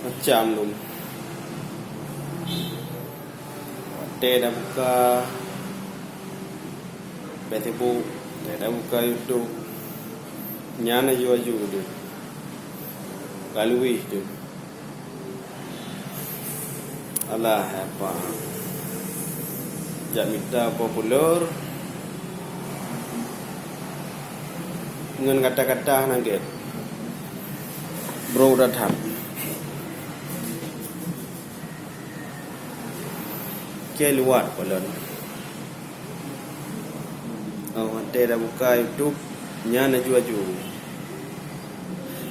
macam tu. Dia dah buka Facebook, dia dah buka YouTube. Nyana aju tu. Kalui tu. Alah apa. Jak minta popular. Ngan kata-kata nangget. Bro dah tham. Keluar polon. Oh, dia dah buka YouTube, nyana aju.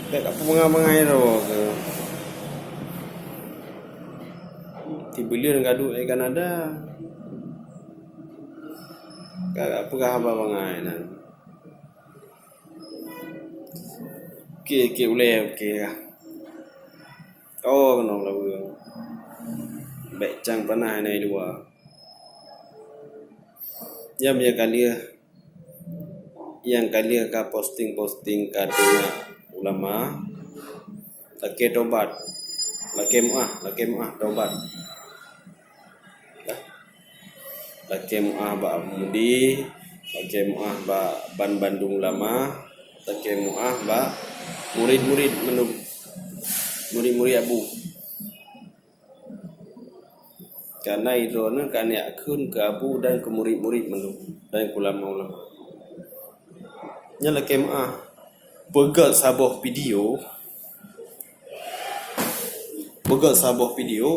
Kayak apa mengai ro ke. Tibulir ngadu ai Kanada. Kayak apa haba mengai nan. Ke ule ke. Oh, no la vừa. Baik cang panah này dua. Yang kali ka posting ka dengan ulama lake tobat lake muah tobat lake muah ba mudi lake muah ba Bandung ulama lake muah ba murid-murid menung murid-murid abu karena idrona kan yakun ke abu dan ke murid-murid menung dan ulama-ulama nyala kemah begal sabuh video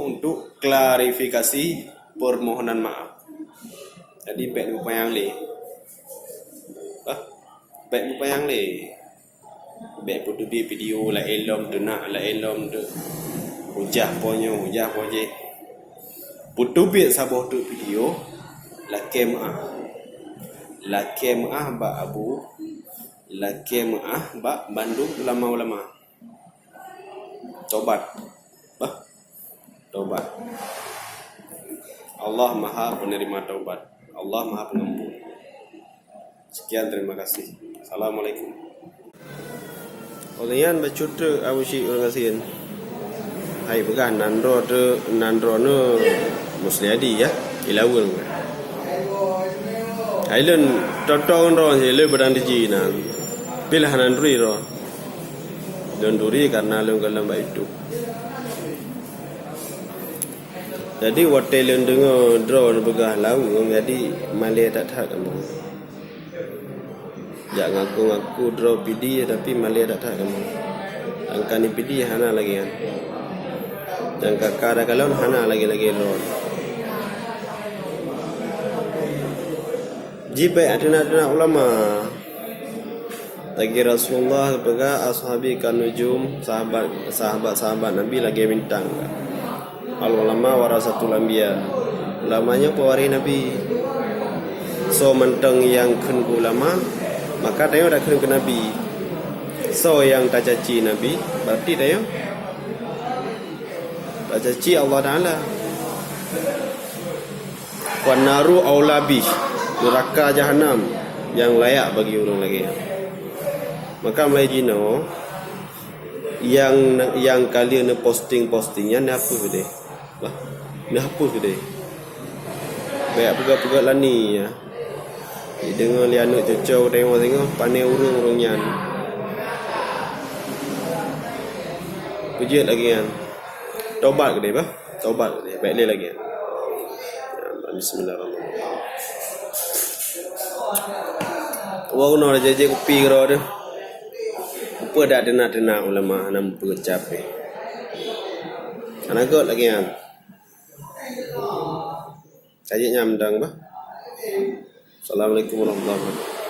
untuk klarifikasi permohonan maaf. Jadi baik lupa yang le. Baik lupa yang le. Baik putu dia video la elom tu nak la elom tu. Hujah ponyo. Putu biar sabuh tu video la kemah ba abu laki maah ba Bandung ulama-ulama tobat Allah Maha penerima taubat, Allah Maha pengampun. Sekian, terima kasih. Assalamualaikum. Kalian baca tu awasi orang kasihan. Hai bukan nandro no musliadi ya ilawul. Island totong ron le badang di Cina. Pilihan Android ro. Dan duri karena lu kalau baik itu. Jadi hotel yang dengar drone begah lau jadi Malay tak kamu. Jak ngaku draw PD tapi Malay tak kamu. Angka ni PD hana lagi kan. Dan kakak ada kalau hana lagi drone. Jibai adina ulama lagi Rasulullah kepada ashabi kan nujum sahabat Nabi lagi bintang. Al ulama warasatul anbiya. Ulamanya pewari Nabi. So menteng yang kun ulama maka tayo dah kun ke Nabi. So yang tak caci Nabi berarti tayo tak caci Allah Taala. Wan naru aulabi neraka jahanam yang layak bagi orang lagi. Maka mulai jino yang kalian postingnya ni apa sudah? Lah, ni apa sudah? Baik pegang lani ya. Dengar lian nak cocok tengok pandai urung-urungnya. Pujiat lagi kan. Tobat ke dia bah? Tobat ke dia. Baik dia lagi kan. Bismillahirrahmanirrahim. Wau no jaje kopi ro de. Apa dak dengar ulama nam pencapai. Anak lagi kan. Kajinya mendang bah. Assalamualaikum warahmatullahi wabarakatuh.